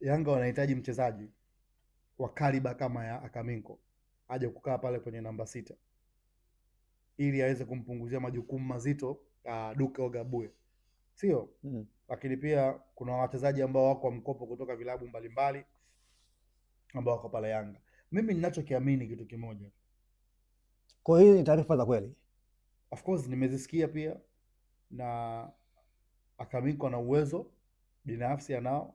Yanga wanahitaji mchezaji wa kaliba kama ya Akaminko aje kukaa pale kwenye namba 6 ili aweze kumpunguzia majukumu mazito Duke Ogabuye, sio? Lakini pia kuna wachezaji ambao wako mkopo kutoka vilabu mbalimbali ambao wako pale Yanga. Mimi ninachokiamini kitu kimoja. Kwa hiyo ni taarifa za kweli? Of course nimezisikia pia, na Akaminko ana uwezo binafsi anao,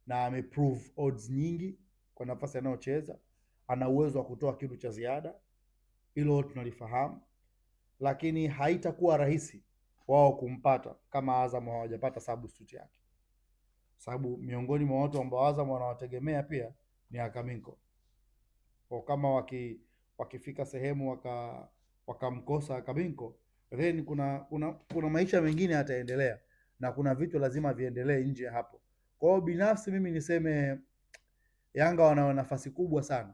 na ameprove odds nyingi kwa nafasi anayocheza. Ana uwezo wa kutoa kitu cha ziada, hilo tunalifahamu, lakini haitakuwa rahisi wao kumpata kama Azam hawajapata substitute yake, sababu miongoni mwa watu ambao Azam wanawategemea pia ni Akaminko. Kwa kama wakifika sehemu wakamkosa Akaminko, then kuna maisha mengine yataendelea na kuna vitu lazima viendelee nje ya hapo. Kwa hiyo binafsi mimi niseme Yanga wana nafasi kubwa sana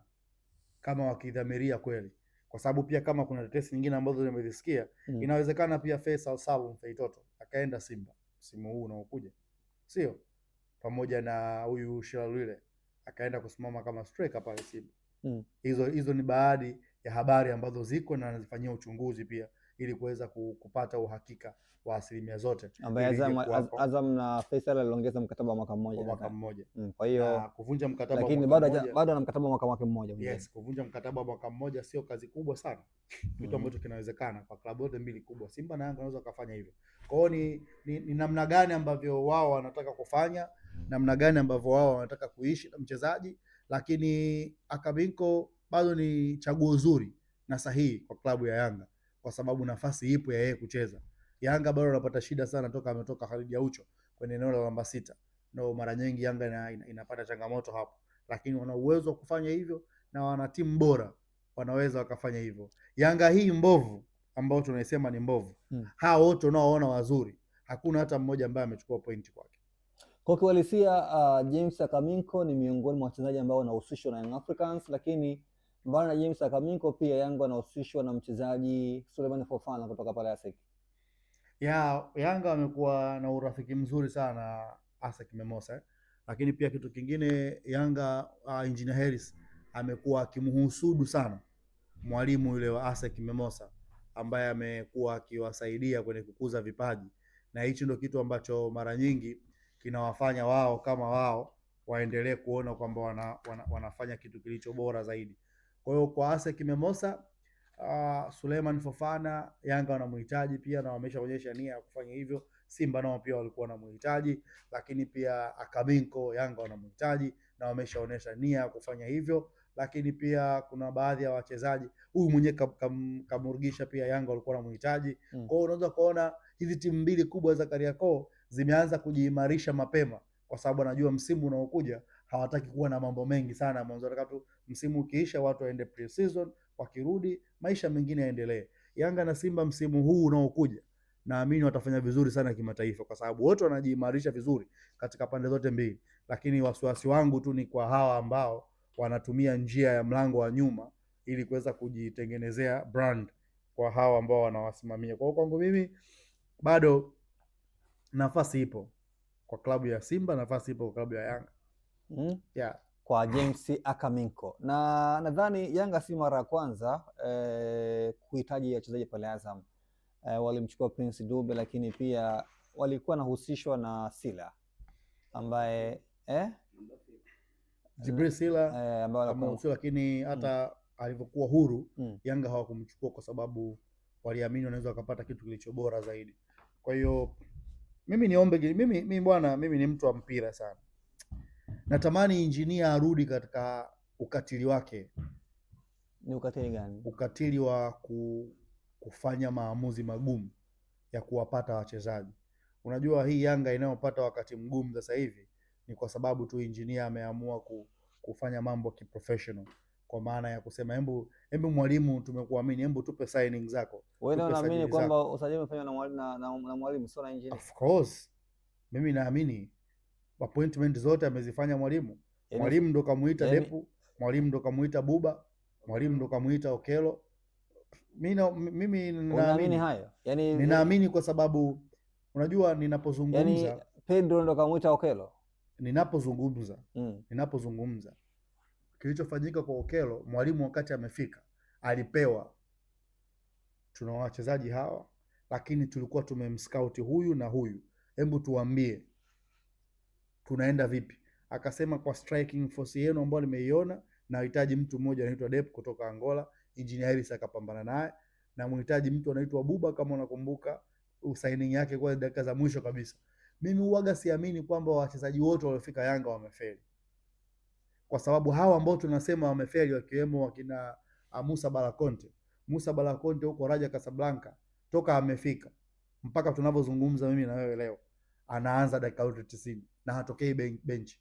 kama wakidhamiria kweli, kwa sababu pia kama kuna tetesi nyingine ambazo nimezisikia, inawezekana pia Faisal Salum Feitoto akaenda Simba msimu huu unaokuja, sio? Pamoja na huyu Shilalwile akaenda kusimama kama striker pale Simba. Hizo ni baadhi ya habari ambazo ziko na nazifanyia uchunguzi pia ili kuweza kupata uhakika wa asilimia zote, ambaye Azam na Faisal aliongeza mkataba wa mwaka mmoja. Kwa hiyo kuvunja mkataba, lakini bado ana mkataba wa mwaka mmoja. Yes, kuvunja mkataba wa mwaka mmoja sio kazi kubwa sana, kitu ambacho kinawezekana kwa klabu zote mbili kubwa, Simba na Yanga wanaweza kufanya hivyo. Kwa hiyo ni namna gani ambavyo wao wanataka kufanya, namna gani ambavyo wao wanataka kuishi na mchezaji, lakini Akaminko bado ni chaguo zuri na sahihi kwa klabu ya Yanga kwa sababu nafasi ipo ya yeye kucheza. Yanga bado anapata shida sana toka ametoka Khalid Aucho kwenye eneo la namba 6. Ndio mara nyingi Yanga inapata changamoto hapo, lakini wana uwezo wa kufanya hivyo na wana timu bora wanaweza wakafanya hivyo. Yanga hii mbovu ambao tunaisema ni mbovu, hao wote unaoona wazuri, hakuna hata mmoja ambaye amechukua pointi kwake. Kwa kiuhalisia, James Akaminko ni miongoni mwa wachezaji ambao wanahusishwa na Young Africans, lakini mbali na James Akaminko pia Yanga wanahusishwa na mchezaji Suleiman Fofana kutoka pale ASEC. Yanga wamekuwa na urafiki mzuri sana na ASEC Mimosas, lakini pia kitu kingine Yanga Engineer Harris amekuwa akimhusudu sana mwalimu yule wa ASEC Mimosas ambaye amekuwa akiwasaidia kwenye kukuza vipaji, na hicho ndio kitu ambacho mara nyingi kinawafanya wao kama wao waendelee kuona kwamba wanafanya kitu kilicho bora zaidi. Kwa hiyo kwa ASEC Mimosas Suleiman Fofana Yanga wanamhitaji pia na wameshaonyesha nia ya kufanya hivyo. Simba nao pia walikuwa wanamhitaji, lakini pia Akaminko Yanga wanamhitaji na wameshaonyesha nia ya kufanya hivyo. Lakini pia kuna baadhi ya wachezaji huyu mwenyewe Kamurgisha pia Yanga walikuwa wanamhitaji. Kwa hiyo unaweza kuona hizi timu mbili kubwa za Kariakoo zimeanza kujiimarisha mapema kwa sababu anajua msimu unaokuja hawataki kuwa na mambo mengi sana mwanzo, wakati msimu ukiisha watu waende pre-season, wakirudi maisha mengine yaendelee. Yanga na Simba msimu huu unaokuja naamini watafanya vizuri sana kimataifa kwa sababu wote wanajiimarisha vizuri katika pande zote mbili, lakini wasiwasi wangu tu ni kwa hawa ambao wanatumia njia ya mlango wa nyuma ili kuweza kujitengenezea brand kwa hawa ambao wanawasimamia. Kwa hiyo kwangu mimi bado nafasi ipo kwa klabu ya Simba, nafasi ipo kwa klabu ya Yanga. Kwa James Akaminko, na nadhani Yanga si mara ya kwanza kuhitaji wachezaji pale Azam. Walimchukua Prince Dube, lakini pia walikuwa nahusishwa na Sila ambaye Jibril Sila ambaye lakini hata alivyokuwa huru Yanga hawakumchukua kwa sababu waliamini wanaweza wakapata kitu kilicho bora zaidi. Kwa hiyo mimi niombe, mimi ni mtu wa mpira sana, natamani injinia arudi katika ukatili wake. Ni ukatili gani? Ukatili wa kufanya maamuzi magumu ya kuwapata wachezaji. Unajua hii Yanga inayopata wakati mgumu sasa hivi ni kwa sababu tu injinia ameamua kufanya mambo kiprofessional, kwa maana ya kusema hebu mwalimu, tumekuamini, hebu tupe signing zako. Wewe unaamini kwamba usajili umefanywa na mwalimu sio na engineer? Of course mimi naamini appointment zote amezifanya mwalimu. Mwalimu ndo kamuita Depu, mwalimu ndo kamuita Buba, mwalimu ndo kamuita Okelo. Mimi ninaamini hayo. Ninaamini kwa sababu unajua ninapozungumza Pedro ndo kamuita Okelo. ninapozungumza kilichofanyika kwa Okello, mwalimu wakati amefika alipewa, tuna wachezaji hawa lakini tulikuwa tumemscout huyu na huyu, hebu tuambie tunaenda vipi? Akasema kwa striking force yenu ambayo nimeiona, nahitaji mtu mmoja anaitwa Dep kutoka Angola. Engineer Harris akapambana naye, na mhitaji mtu anaitwa Buba, kama unakumbuka signing yake kwa dakika za mwisho kabisa. Mimi huaga siamini kwamba wachezaji wote waliofika Yanga wamefeli, kwa sababu hawa ambao tunasema wamefeli wakiwemo wakina Musa Balakonte. Musa Balakonte huko Raja Casablanca toka amefika mpaka tunavyozungumza mimi na wewe leo anaanza dakika 90 na hatokei benchi.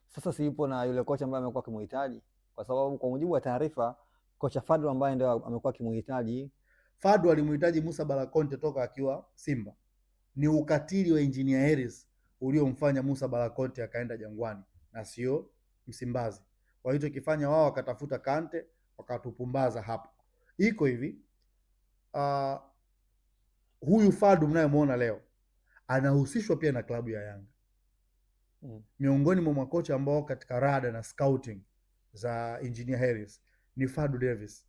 Sasa si yupo na yule kocha ambaye amekuwa akimhitaji, kwa sababu kwa mujibu wa taarifa kocha Fadlu ambaye ndio amekuwa akimhitaji. Fadlu alimhitaji Musa Balakonte toka akiwa Simba. Ni ukatili wa Engineer Harris uliomfanya Musa Balakonte akaenda Jangwani na sio Msimbazi. Kwa hiyo kifanya wao wakatafuta Kante wakatupumbaza hapo. Iko hivi, huyu Fadlu mnayemuona leo anahusishwa pia na klabu ya Yanga. Miongoni mwa makocha ambao katika rada na scouting za Engineer Harris ni Fadlu Davis,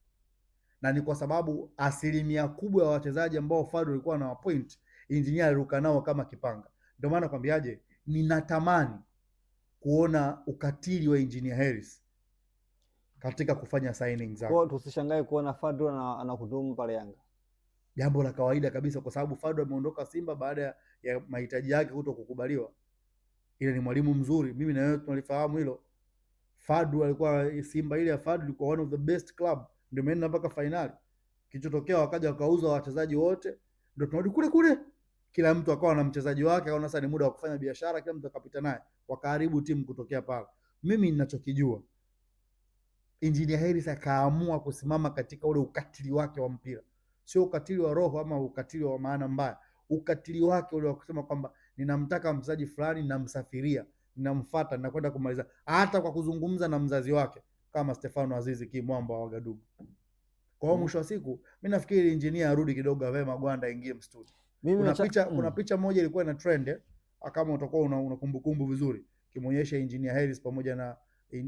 na ni kwa sababu asilimia kubwa ya wachezaji ambao Fadlu alikuwa na point Engineer aliruka nao kama kipanga. Ndio maana nakwambiaje, ninatamani kuona ukatili wa Engineer Harris katika kufanya signing zake. Kwa tusishangae kuona Fadlu anahudumu pale Yanga, jambo la kawaida kabisa, kwa sababu Fadlu ameondoka Simba baada ya mahitaji yake kuto kukubaliwa. Ile ni mwalimu mzuri, mimi na wewe tunalifahamu hilo. Fadlu alikuwa Simba, ile ya Fadlu ilikuwa one of the best club, ndio maana mpaka finali. Kilichotokea wakaja wakauza wachezaji wote, ndio tunarudi kule kule, kila mtu akawa na mchezaji wake, akaona sasa ni muda wa kufanya biashara, kila mtu akapita naye, wakaharibu timu kutokea pale. Mimi ninachokijua, Engineer Harris akaamua kusimama katika ule ukatili wake wa mpira, sio ukatili wa roho ama ukatili wa maana mbaya, ukatili wake ule wa kusema kwamba ninamtaka mchezaji fulani, namsafiria, ninamfuata, ninakwenda kumaliza, hata kwa kuzungumza na mzazi wake kama Stefano Azizi Ki Mwamba wa Wagadugu. Kwa hiyo mwisho wa siku mimi nafikiri Engineer arudi kidogo, avae magwanda, aingie mstudio. Kuna picha moja ilikuwa ina trend, kama utakuwa una kumbukumbu vizuri, kimuonyesha Engineer Harris pamoja na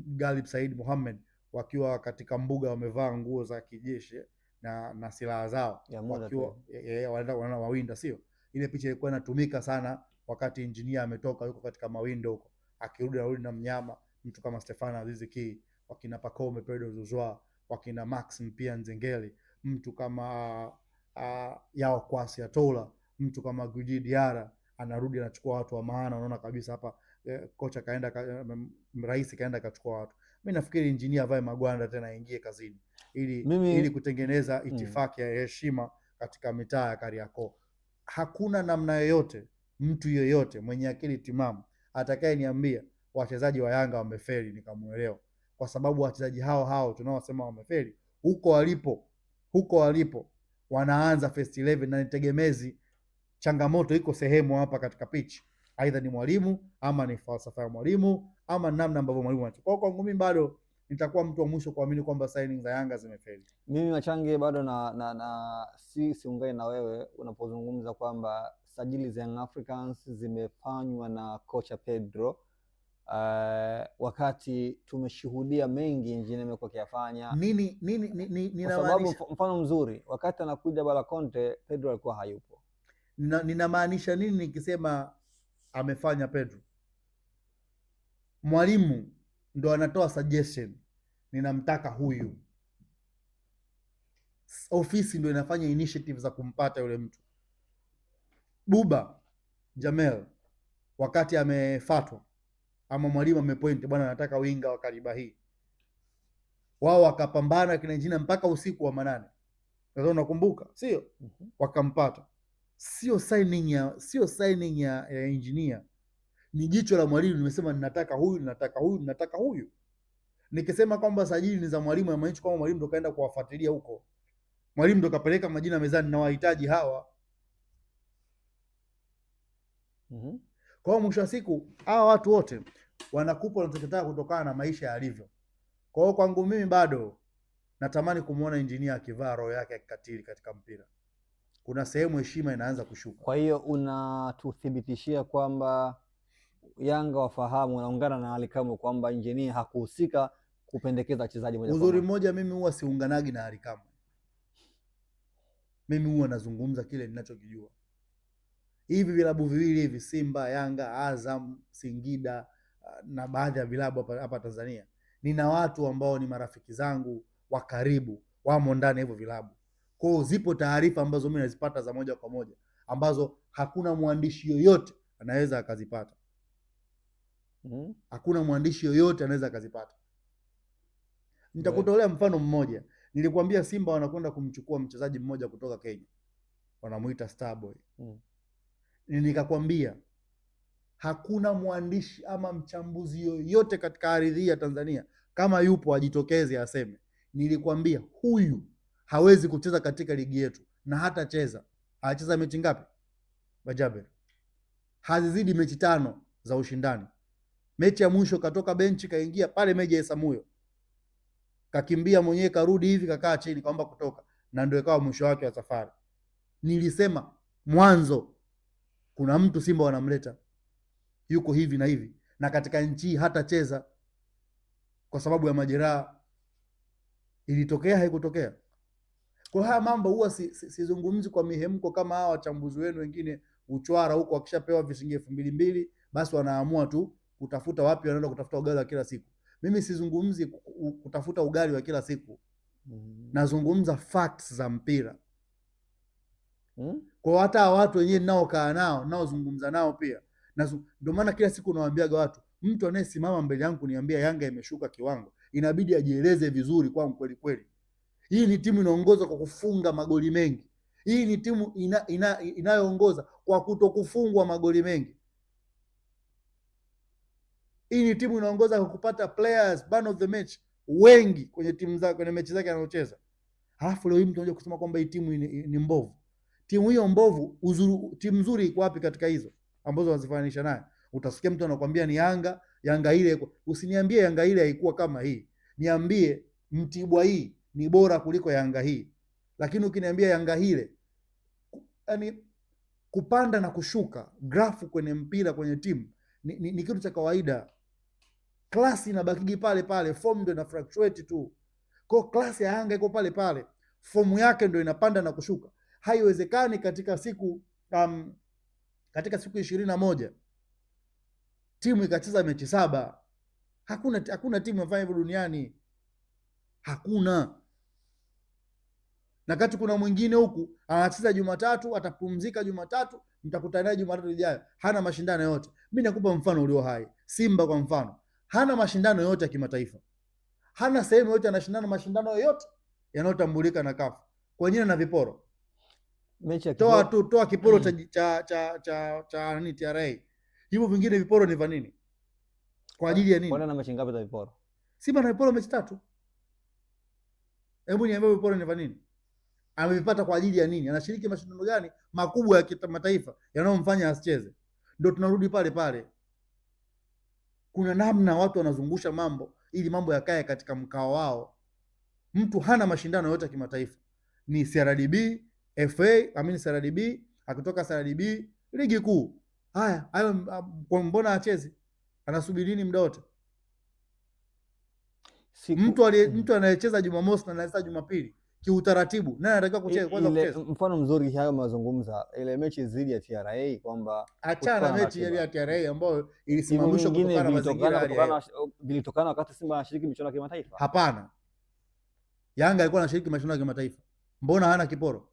Galib Said Mohamed wakiwa katika mbuga, wamevaa nguo za kijeshi na silaha zao, wakiwa wanaenda mawinda, sio? Ile picha ilikuwa inatumika sana wakati Engineer ametoka yuko katika mawindo huko, akirudi na mnyama, mtu kama Stefano Azizi Ki, wakina Pacome Pedro Zouzoua, wakina Max Mpia Nzengeli, mtu kama Yao Kwasi Atola, mtu kama Guji Diara, anarudi anachukua watu wa maana. Unaona kabisa hapa kocha rais kaenda kachukua watu. Mimi nafikiri Engineer avae magwanda tena, aingie kazini ili kutengeneza itifaki ya heshima katika mitaa ya Kariakoo. Hakuna namna yoyote, mtu yoyote mwenye akili timamu atakaye niambia wachezaji wa Yanga wamefeli nikamuelewa, kwa sababu wachezaji hao tunaosema wamefeli huko walipo wanaanza first 11 na nitegemezi. Changamoto iko sehemu hapa katika pitch, aidha ni mwalimu ama ni falsafa ya mwalimu ama namna ambavyo mwalimu anachukua. Kwa kwangu mimi bado nitakuwa mtu wa mwisho kuamini kwamba signing za Yanga zimefeli. Mimi Machange bado siungane na wewe unapozungumza kwamba sajili za Young Africans zimefanywa na kocha Pedro, wakati tumeshuhudia mengi Engineer amekuwa akiyafanya. Kwa sababu mfano mzuri, wakati anakuja Balakonte Pedro alikuwa hayupo. Ninamaanisha nini nikisema amefanya Pedro? Mwalimu ndo anatoa suggestion, ninamtaka huyu. Ofisi ndo inafanya initiative za kumpata yule mtu. Buba Jamel wakati amefatwa ama mwalimu amepoint, bwana nataka winga wa kariba hii, wao wakapambana kina Engineer mpaka usiku wa manane. Sasa unakumbuka, sio? Wakampata. Sio signing ya Engineer, ni jicho la mwalimu. Nimesema ninataka huyu. Nikisema kwamba sajili ni za mwalimu, na maanisha kwamba mwalimu ndo kaenda kuwafuatilia huko, mwalimu ndo kapeleka majina mezani na wahitaji hawa. Kwa hiyo mwisho wa siku hawa watu wote wanakupa wanachotaka kutokana na maisha yalivyo. Kwa hiyo kwangu mimi bado natamani kumuona Engineer akivaa roho yake kikatili katika mpira. Kuna sehemu heshima inaanza kushuka. Kwa hiyo unatuthibitishia kwamba Yanga wafahamu, naungana na Ally Kamwe kwamba engineer hakuhusika kupendekeza wachezaji moja kwa Uzuri moja. mmoja, mimi huwa siunganagi na Ally Kamwe. Mimi huwa nazungumza kile ninachokijua. Hivi vilabu viwili hivi, Simba, Yanga, Azam, Singida na baadhi ya vilabu hapa Tanzania, nina watu ambao ni marafiki zangu wa karibu wamo ndani ya hivyo vilabu. Kwa hiyo zipo taarifa ambazo mimi nazipata za moja kwa moja ambazo hakuna mwandishi yoyote anaweza akazipata. Hakuna mwandishi yoyote anaweza akazipata. Nitakutolea mfano mmoja. Nilikwambia Simba wanakwenda kumchukua mchezaji mmoja kutoka Kenya, wanamuita Starboy. Nikakwambia hakuna mwandishi ama mchambuzi yoyote katika ardhi ya Tanzania, kama yupo ajitokeze aseme. Nilikwambia huyu hawezi kucheza katika ligi yetu, na hata cheza. Anacheza mechi ngapi Bajaber? Hazizidi mechi 5 za ushindani. Mechi ya mwisho katoka benchi kaingia pale Meja ya Samuyo, kakimbia mwenyewe, karudi hivi kakaa chini kwamba kutoka, na ndio ikawa mwisho wake wa safari. Nilisema mwanzo kuna mtu Simba wanamleta yuko hivi na hivi, na katika nchi hata cheza kwa sababu ya majeraha. Ilitokea haikutokea? Kwa haya mambo huwa sizungumzi kwa mihemko kama hawa wachambuzi wenu wengine uchwara huko, wakishapewa vishingi 2,200 basi wanaamua tu kutafuta wapi wanaenda kutafuta ugali wa kila siku. Mimi sizungumzi kutafuta ugali wa kila siku. Nazungumza facts za mpira. Kwa hata watu wenyewe ninaokaa nao, naozungumza nao pia. Ndio maana kila siku nawaambiaga watu, mtu anayesimama mbele yangu niambia Yanga imeshuka kiwango, inabidi ajieleze vizuri kwangu kweli kweli. Hii ni timu inaongoza kwa kufunga magoli mengi. Hii ni timu inayoongoza kwa kutokufungwa magoli mengi. Hii ni timu inaongoza kwa kupata players man of the match wengi kwenye timu zake, kwenye mechi zake anazocheza. Halafu leo hii mtu anakuja kusema kwamba hii timu ni mbovu. Timu hiyo mbovu, timu nzuri iko wapi katika hizo ambazo wanazifananisha naye? Utasikia mtu anakuambia ni Yanga, Yanga ile. Usiniambie Yanga ile haikuwa kama hii. Niambie Mtibwa hii ni bora kuliko Yanga hii. Lakini ukiniambia Yanga ile, yani kupanda na kushuka grafu kwenye mpira, kwenye timu ni kitu cha kawaida. Klasi inabakigi pale pale, form ndio ina fluctuate tu. Kwa klasi ya Yanga iko pale pale, fomu yake ndio inapanda na kushuka. Haiwezekani katika siku 21 timu ikacheza mechi 7. Hakuna timu inafanya hivyo duniani. Hakuna. Na kati kuna mwingine huku anacheza Jumatatu, atapumzika Jumatatu, mtakutana naye Jumatatu ijayo, hana mashindano yote. Mimi nakupa mfano ulio hai. Simba kwa mfano, hana mashindano yote ya kimataifa. Hana sehemu yote anashindana mashindano yote yanayotambulika na CAF. Kwa nini na viporo? Mechi ya toa kiporo cha nini TRA. Hivyo vingine viporo ni vya nini? Kwa ajili ya nini? Bwana na mechi ngapi za viporo? Simba na viporo mechi 3. Hebu niambie viporo ni vya nini? Amevipata kwa ajili ya nini? Anashiriki mashindano gani makubwa ya kimataifa yanayomfanya asicheze? Ndio tunarudi pale pale. Kuna namna watu wanazungusha mambo ili mambo yakae katika mkao wao. Mtu hana mashindano yote ya kimataifa. Ni CRDB, CRDB, akitoka CRDB ligi kuu. Haya, hayo mbona acheze? Anasubiri nini muda wote? Mtu anayecheza Jumamosi na anacheza Jumapili kiutaratibu, nani anatakiwa kucheza kwanza kucheza? Mfano mzuri hayo mazungumza ile mechi dhidi ya TRA kwamba achana mechi ile ya TRA ambayo ilisimamishwa kutokana na mazingira vilitokana wakati Simba anashiriki michuano ya kimataifa. Hapana. Yanga alikuwa anashiriki mashindano ya kimataifa. Mbona hana kiporo?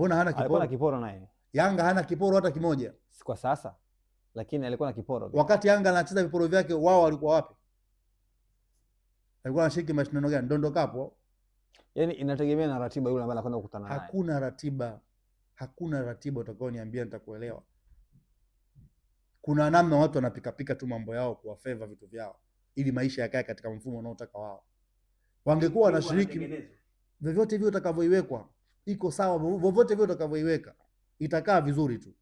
Alikuwa na kiporo naye. Yanga hana kiporo hata kimoja. Si kwa sasa. Lakini alikuwa na kiporo. Wakati Yanga anacheza viporo vyake, wao walikuwa wapi? Alikuwa anashiriki mashindano gani? Ndondo kapo. Yaani inategemea na ratiba yule ambaye anakwenda kukutana naye. Hakuna ratiba utakaoniambia nitakuelewa. Kuna namna watu wanapika tu mambo yao kwa favor vitu vyao ili maisha yakae katika mfumo unaotaka wao. Wangekuwa wanashiriki vyovyote vile utakavyoiwekwa, iko sawa, vyovyote vile utakavyoiweka itakaa vizuri tu.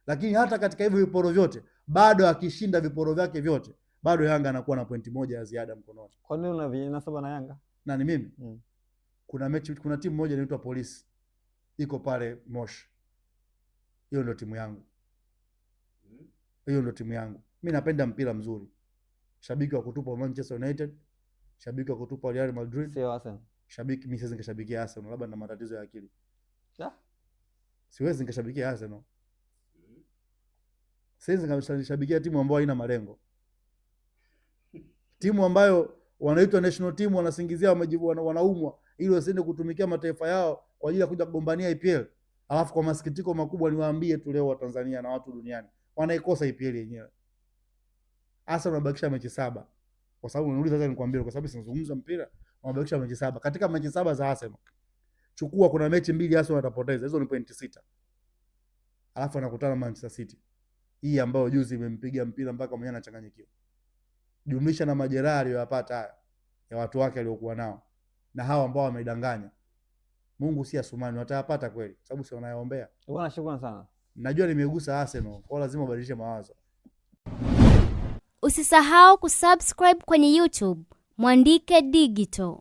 Lakini hata katika hivyo viporo vyote, bado akishinda viporo vyake vyote, bado Yanga anakuwa na pointi 1 ya ziada mkononi. Kwa nini unavinasaba na Yanga? Nani mimi? Kuna timu moja inaitwa Polisi. Iko pale Moshi. Hiyo ndio timu yangu. Hiyo ndio timu yangu. Mimi napenda mpira mzuri. Shabiki wa kutupa Manchester United, shabiki wa kutupa Real Madrid, sio Arsenal. Shabiki mimi siwezi nikashabikia Arsenal, labda na matatizo ya akili. Siwezi nikashabikia Arsenal. Siwezi nikashabikia timu ambayo haina malengo. Timu ambayo wanaitwa national team wanasingizia wanaumwa ili wasiende kutumikia mataifa yao kwa ajili ya kuja kugombania EPL. Alafu kwa masikitiko makubwa niwaambie tu leo wa Tanzania na watu duniani wanaikosa EPL yenyewe. Arsenal wanabakisha mechi 7. Kwa sababu unauliza sasa nikwambie kwa sababu sinazungumza mpira, wanabakisha mechi 7. Katika mechi 7 za Arsenal, chukua kuna mechi 2 Arsenal watapoteza. Hizo ni pointi 6. Alafu anakutana Manchester City. Hii ambayo juzi imempiga mpira mpaka mwenyewe anachanganyikiwa. Jumlisha na majeraha aliyopata haya ya watu wake aliokuwa nao na hao ambao wamedanganya. Mungu si Asumani, watayapata kweli sababu si wanayaombea. Bwana, shukrani sana. Najua nimegusa Arsenal, kwa lazima ubadilishe mawazo. Usisahau kusubscribe kwenye YouTube Mwandike Digital.